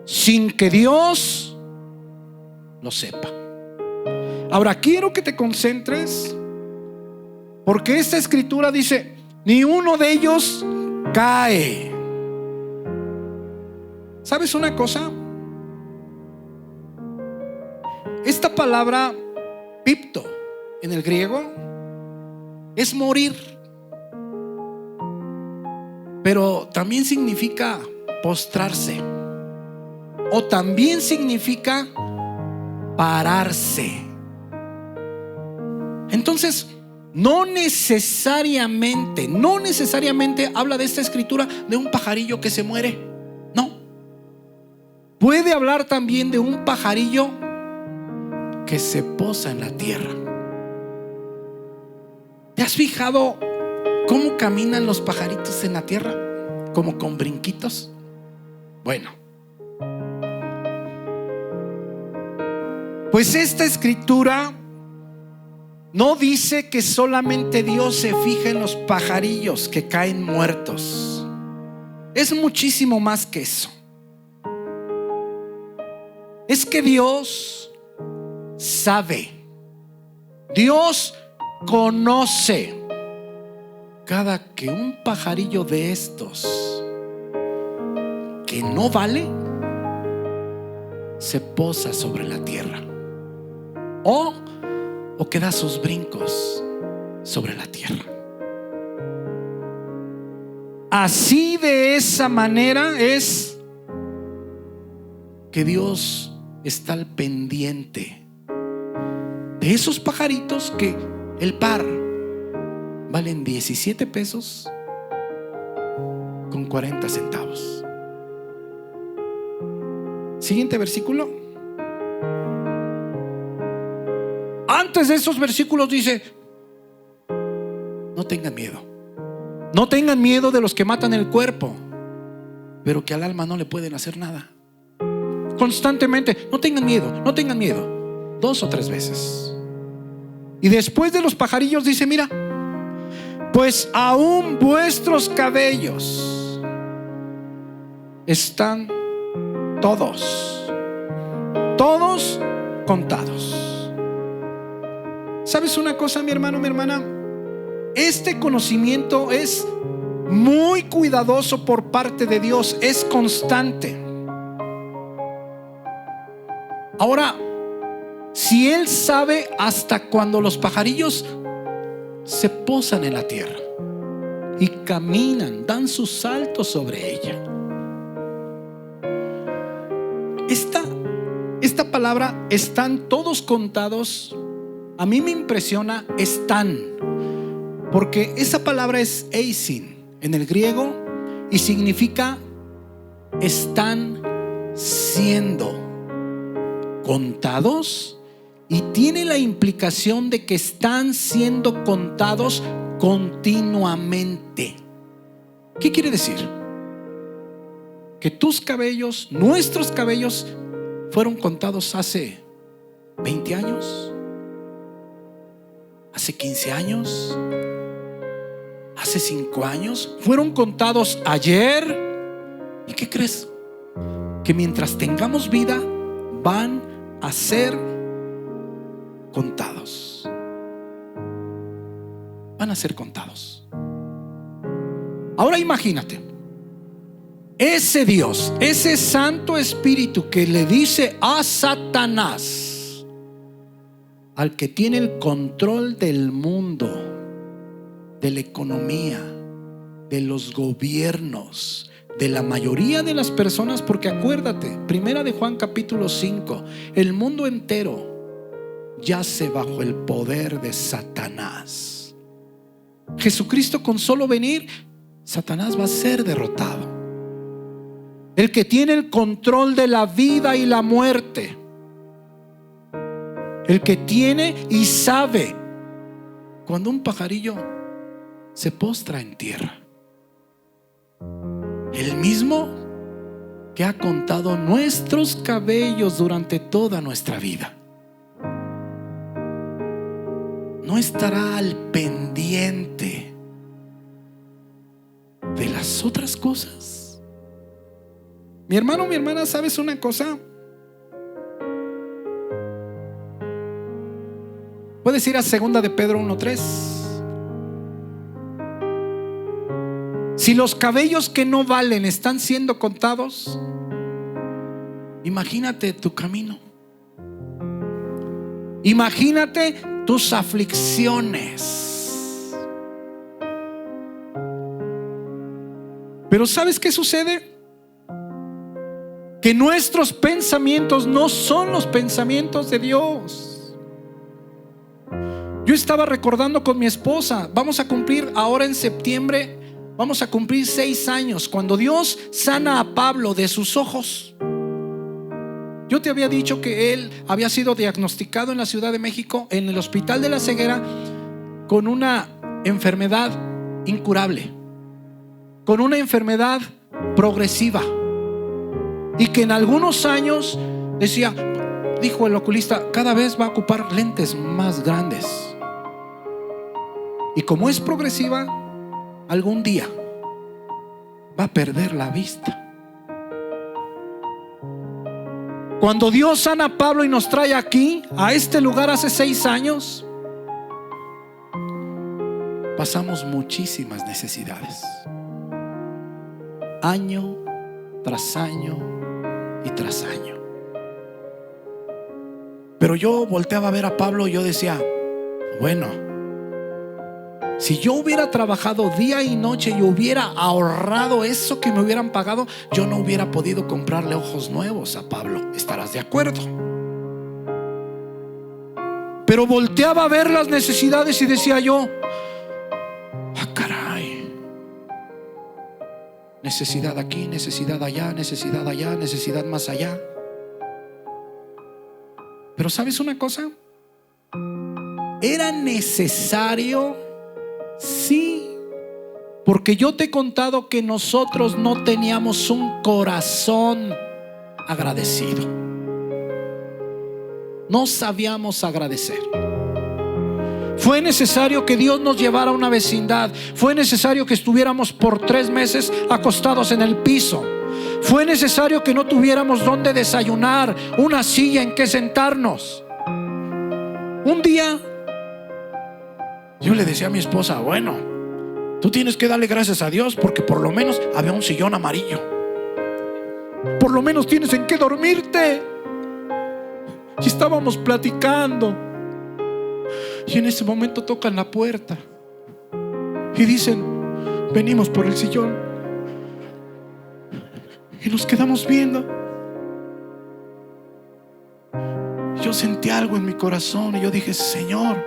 sin que Dios lo sepa. Ahora quiero que te concentres, porque esta escritura dice, ni uno de ellos cae. ¿Sabes una cosa? Esta palabra pipto en el griego es morir, pero también significa postrarse, o también significa pararse. Entonces, no necesariamente habla de esta escritura de un pajarillo que se muere. No. Puede hablar también de un pajarillo que se posa en la tierra. ¿Te has fijado cómo caminan los pajaritos en la tierra? Como con brinquitos. Bueno, pues esta escritura no dice que solamente Dios se fija en los pajarillos que caen muertos. Es muchísimo más que eso. Es que Dios sabe, Dios conoce cada que un pajarillo de estos que no vale se posa sobre la tierra o que da sus brincos sobre la tierra. Así, de esa manera es que Dios está al pendiente de esos pajaritos que el par valen 17 pesos con 40 centavos. Siguiente versículo. Antes de esos versículos dice: no tengan miedo. No tengan miedo de los que matan el cuerpo, pero que al alma no le pueden hacer nada. Constantemente, no tengan miedo, no tengan miedo. 2 o 3 veces. Y después de los pajarillos dice: mira, pues aún vuestros cabellos están todos contados. ¿Sabes una cosa, mi hermano, mi hermana? Este conocimiento es muy cuidadoso por parte de Dios, es constante. Ahora, si Él sabe hasta cuando los pajarillos se posan en la tierra y caminan, dan sus saltos sobre ella. Esta palabra, están todos contados, a mí me impresiona, están, porque esa palabra es eisin en el griego y significa están siendo contados, y tiene la implicación de que están siendo contados continuamente. ¿Qué quiere decir? Que tus cabellos, nuestros cabellos, fueron contados hace 20 años, hace 15 años, hace 5 años, fueron contados ayer. ¿Y qué crees? Que mientras tengamos vida van a ser contados. Van a ser contados. Ahora imagínate, ese Dios, ese Santo Espíritu que le dice a Satanás, al que tiene el control del mundo, de la economía, de los gobiernos, de la mayoría de las personas, porque acuérdate, primera de Juan capítulo 5, el mundo entero yace bajo el poder de Satanás. Jesucristo, con solo venir, Satanás va a ser derrotado. El que tiene el control de la vida y la muerte, el que tiene y sabe cuando un pajarillo se postra en tierra, el mismo que ha contado nuestros cabellos durante toda nuestra vida, ¿no estará al pendiente de las otras cosas? Mi hermano, mi hermana, ¿sabes una cosa? Puedes ir a 2 de Pedro 1:3. Si los cabellos que no valen están siendo contados, imagínate tu camino. Imagínate tus aflicciones. Pero ¿sabes qué sucede? Que nuestros pensamientos no son los pensamientos de Dios. Yo estaba recordando con mi esposa, vamos a cumplir ahora en septiembre, vamos a cumplir 6 años cuando Dios sana a Pablo de sus ojos. Yo te había dicho que él había sido diagnosticado en la Ciudad de México, en el Hospital de la Ceguera, con una enfermedad incurable, con una enfermedad progresiva, y que en algunos años, dijo el oculista, cada vez va a ocupar lentes más grandes. Y como es progresiva, algún día va a perder la vista. Cuando Dios sana a Pablo y nos trae aquí, a este lugar, hace 6 años, pasamos muchísimas necesidades, año tras año y tras año. Pero yo volteaba a ver a Pablo y yo decía, bueno, si yo hubiera trabajado día y noche y hubiera ahorrado eso que me hubieran pagado, yo no hubiera podido comprarle ojos nuevos a Pablo. ¿Estarás de acuerdo? Pero volteaba a ver las necesidades y decía yo, ah, caray, necesidad aquí, necesidad allá, necesidad más allá. Pero ¿sabes una cosa? Era necesario, sí, porque yo te he contado que nosotros no teníamos un corazón agradecido. No sabíamos agradecer. Fue necesario que Dios nos llevara a una vecindad. Fue necesario que estuviéramos por 3 meses acostados en el piso. Fue necesario que no tuviéramos dónde desayunar, una silla en que sentarnos. Un día yo le decía a mi esposa, bueno, tú tienes que darle gracias a Dios porque por lo menos había un sillón amarillo. Por lo menos tienes en qué dormirte. Y estábamos platicando, y en ese momento tocan la puerta y dicen, venimos por el sillón. Y nos quedamos viendo. Yo sentí algo en mi corazón y yo dije, Señor,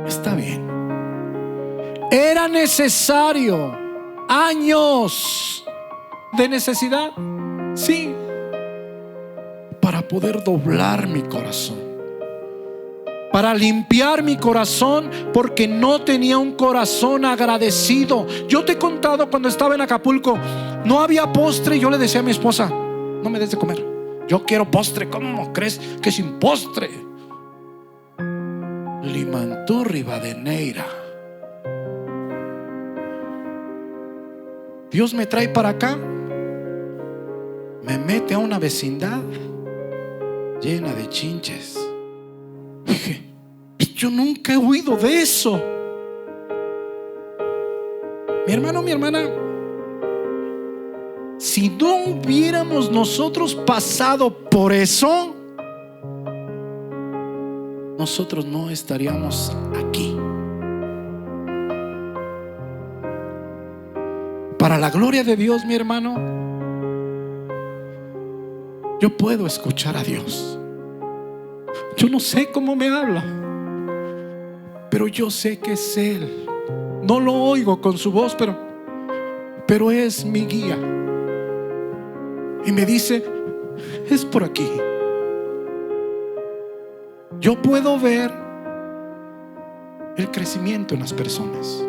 está bien. Era necesario años de necesidad, sí, para poder doblar mi corazón, para limpiar mi corazón, porque no tenía un corazón agradecido. Yo te he contado cuando estaba en Acapulco, no había postre y yo le decía a mi esposa, no me des de comer, yo quiero postre. ¿Cómo crees que sin postre? Limantú Rivadeneira. Dios me trae para acá, me mete a una vecindad llena de chinches. Dije, yo nunca he oído de eso. Mi hermano, mi hermana, si no hubiéramos nosotros pasado por eso, nosotros no estaríamos aquí. Para la gloria de Dios, mi hermano, yo puedo escuchar a Dios. Yo no sé cómo me habla, pero yo sé que es Él. No lo oigo con su voz, pero es mi guía. Y me dice, es por aquí. Yo puedo ver el crecimiento en las personas.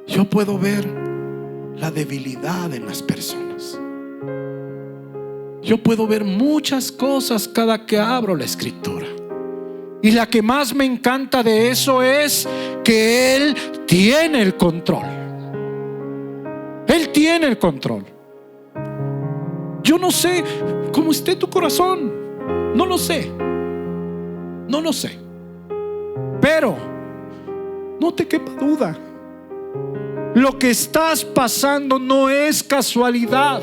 Yo puedo ver la debilidad en las personas. Yo puedo ver muchas cosas cada que abro la escritura. Y la que más me encanta de eso es que Él tiene el control. Él tiene el control. Yo no sé cómo esté tu corazón. No lo sé. No lo sé. Pero no te quepa duda, lo que estás pasando no es casualidad.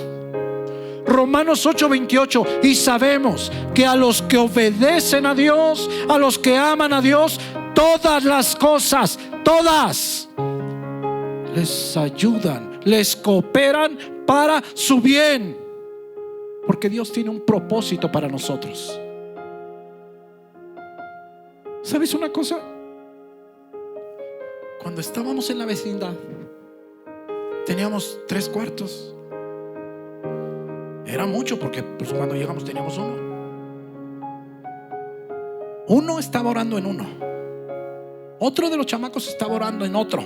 Romanos 8:28, y sabemos que a los que obedecen a Dios, a los que aman a Dios, todas las cosas, todas, les ayudan, les cooperan para su bien, porque Dios tiene un propósito para nosotros. ¿Sabes una cosa? Cuando estábamos en la vecindad, teníamos 3 cuartos. Era mucho porque pues, cuando llegamos teníamos uno. Uno estaba orando en uno, otro de los chamacos estaba orando en otro,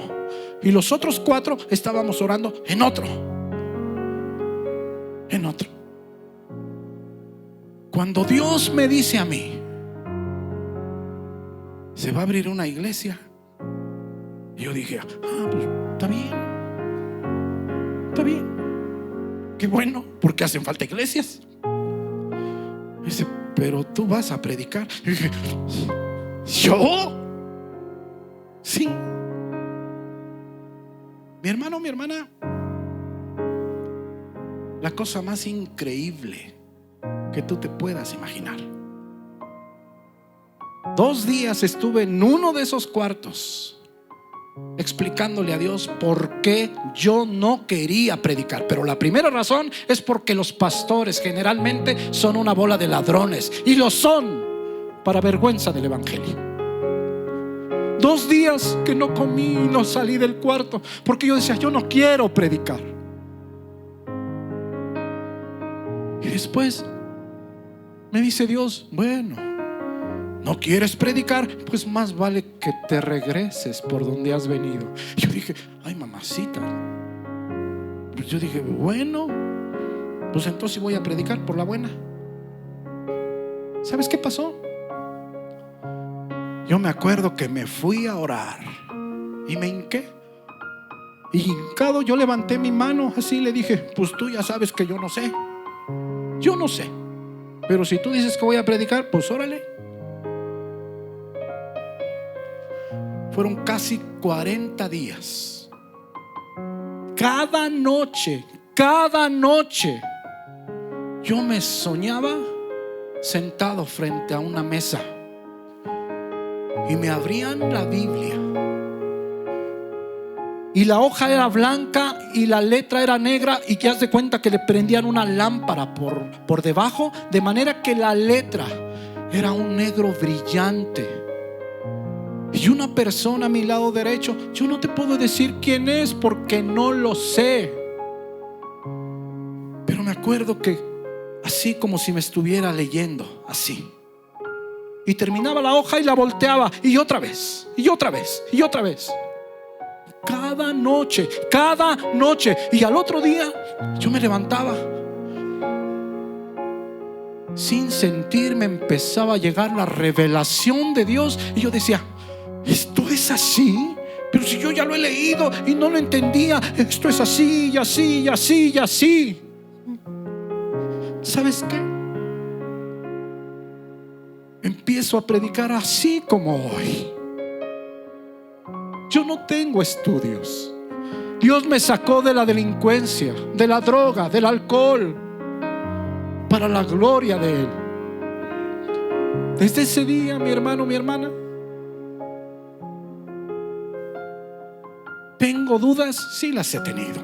y los otros 4 estábamos orando en otro. En otro. Cuando Dios me dice a mí, se va a abrir una iglesia. Y yo dije, pues está bien, qué bueno, porque hacen falta iglesias. Dice, pero tú vas a predicar. Y dije, ¿yo? Sí. Mi hermano, mi hermana, la cosa más increíble que tú te puedas imaginar. 2 días estuve en uno de esos cuartos explicándole a Dios por qué yo no quería predicar. Pero la primera razón es porque los pastores generalmente son una bola de ladrones, y lo son para vergüenza del evangelio. 2 días que no comí y no salí del cuarto porque yo decía, yo no quiero predicar. Y después me dice Dios, bueno, ¿no quieres predicar? Pues más vale que te regreses por donde has venido. Yo dije, ay, mamacita. Pues yo dije, bueno, pues entonces voy a predicar por la buena. ¿Sabes qué pasó? Yo me acuerdo que me fui a orar y me hinqué. Y hincado yo levanté mi mano así, le dije, pues tú ya sabes que yo no sé. Yo no sé, pero si tú dices que voy a predicar, pues órale. Fueron casi 40 días. Cada noche, yo me soñaba sentado frente a una mesa y me abrían la Biblia, y la hoja era blanca y la letra era negra, y que haz de cuenta que le prendían una lámpara por debajo, de manera que la letra era un negro brillante. Y una persona a mi lado derecho, yo no te puedo decir quién es porque no lo sé, pero me acuerdo que así como si me estuviera leyendo, así. Y terminaba la hoja y la volteaba, y otra vez, y otra vez, y otra vez. Cada noche. Y al otro día yo me levantaba, sin sentirme empezaba a llegar la revelación de Dios, y yo decía, ¿esto es así? Pero si yo ya lo he leído y no lo entendía. Esto es así y así y así y así. ¿Sabes qué? Empiezo a predicar así como hoy. Yo no tengo estudios. Dios me sacó de la delincuencia, de la droga, del alcohol, para la gloria de Él. Desde ese día, mi hermano, mi hermana, ¿tengo dudas? Sí, las he tenido,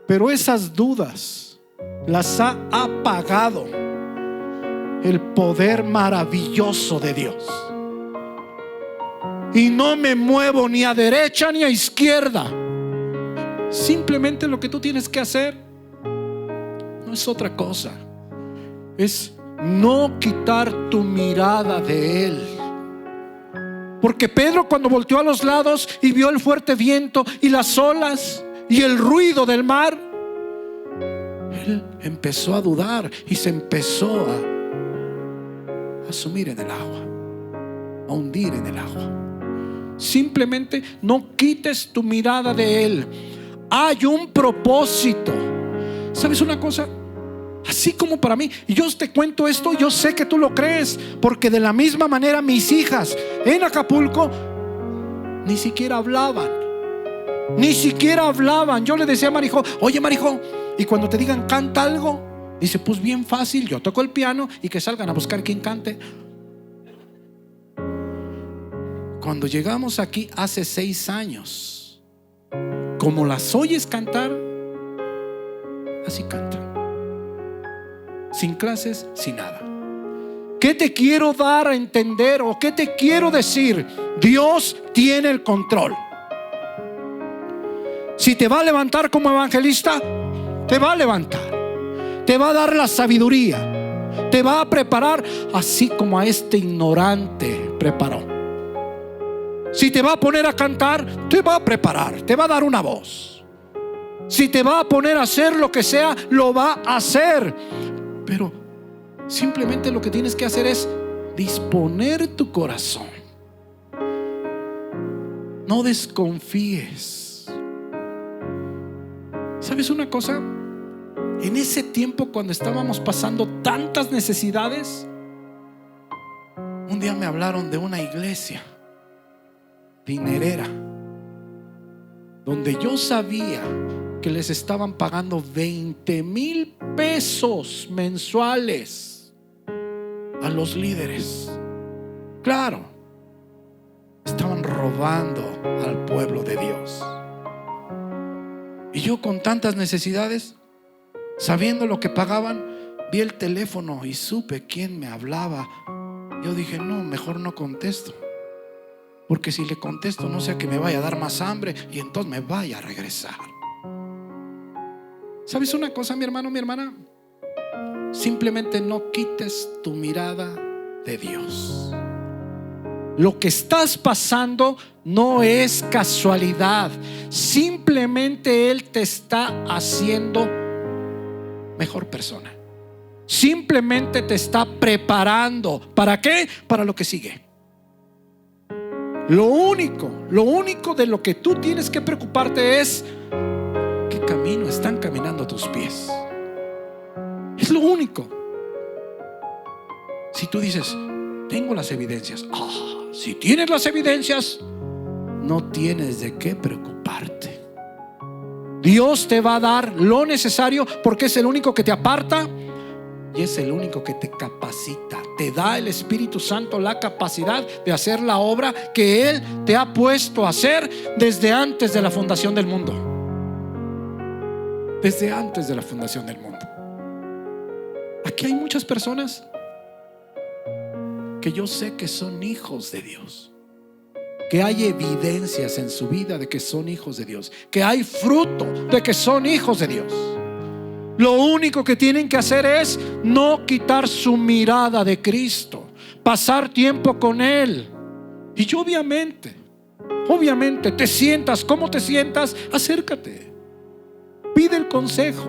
pero esas dudas las ha apagado el poder maravilloso de Dios. Y no me muevo ni a derecha ni a izquierda. Simplemente lo que tú tienes que hacer no es otra cosa, es no quitar tu mirada de Él. Porque Pedro, cuando volteó a los lados y vio el fuerte viento y las olas y el ruido del mar, él empezó a dudar y se empezó a sumir en el agua, a hundir en el agua. Simplemente no quites tu mirada de Él. Hay un propósito. ¿Sabes una cosa? Así como para mí, y yo te cuento esto, yo sé que tú lo crees, porque de la misma manera mis hijas en Acapulco ni siquiera hablaban. Yo le decía a Marijo, oye Marijo, y cuando te digan canta algo, dice, pues bien fácil, yo toco el piano y que salgan a buscar quien cante. Cuando llegamos aquí hace 6 años, como las oyes cantar, así cantan, sin clases, sin nada. ¿Qué te quiero dar a entender o qué te quiero decir? Dios tiene el control. Si te va a levantar como evangelista, te va a levantar, te va a dar la sabiduría, te va a preparar así como a este ignorante preparó. Si te va a poner a cantar, te va a preparar, te va a dar una voz. Si te va a poner a hacer lo que sea, lo va a hacer. Pero simplemente lo que tienes que hacer es disponer tu corazón No desconfíes. ¿Sabes una cosa? En ese tiempo, cuando estábamos pasando tantas necesidades, un día me hablaron de una iglesia dinerera, donde yo sabía que les estaban pagando 20,000 pesos mensuales a los líderes. Claro, estaban robando al pueblo de Dios. Y yo, con tantas necesidades, sabiendo lo que pagaban, vi el teléfono y supe quién me hablaba. Yo dije, no, mejor no contesto, porque si le contesto, no sea que me vaya a dar más hambre y entonces me vaya a regresar. ¿Sabes una cosa, mi hermano, mi hermana? Simplemente no quites tu mirada de Dios. Lo que estás pasando no es casualidad. Simplemente Él te está haciendo mejor persona. Simplemente te está preparando. ¿Para qué? Para lo que sigue. Lo único de lo que tú tienes que preocuparte es qué camino están caminando tus pies. Es lo único. Si tú dices, tengo las evidencias, si tienes las evidencias, no tienes de qué preocuparte. Dios te va a dar lo necesario, porque es el único que te aparta y es el único que te capacita. Te da el Espíritu Santo la capacidad de hacer la obra que Él te ha puesto a hacer desde antes de la fundación del mundo. Desde antes de la fundación del mundo. Aquí hay muchas personas que yo sé que son hijos de Dios, que hay evidencias en su vida de que son hijos de Dios, que hay fruto de que son hijos de Dios. Lo único que tienen que hacer es no quitar su mirada de Cristo, pasar tiempo con Él. Y obviamente te sientas, ¿cómo te sientas? Acércate, pide el consejo.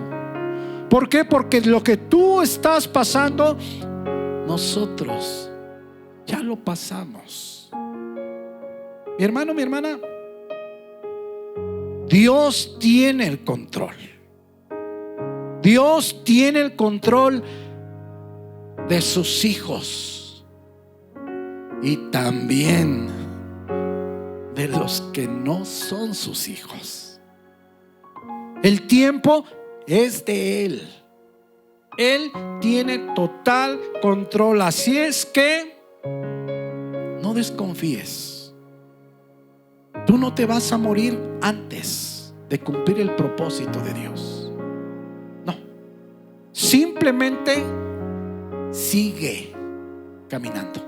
¿Por qué? Porque lo que tú estás pasando, nosotros ya lo pasamos. Mi hermano, mi hermana, Dios tiene el control. Dios tiene el control de sus hijos y también de los que no son sus hijos. El tiempo es de Él. Él tiene total control. Así es que no desconfíes. Tú no te vas a morir antes de cumplir el propósito de Dios. No. Simplemente sigue caminando.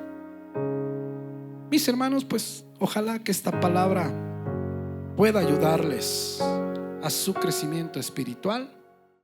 Mis hermanos, pues ojalá que esta palabra pueda ayudarles a su crecimiento espiritual.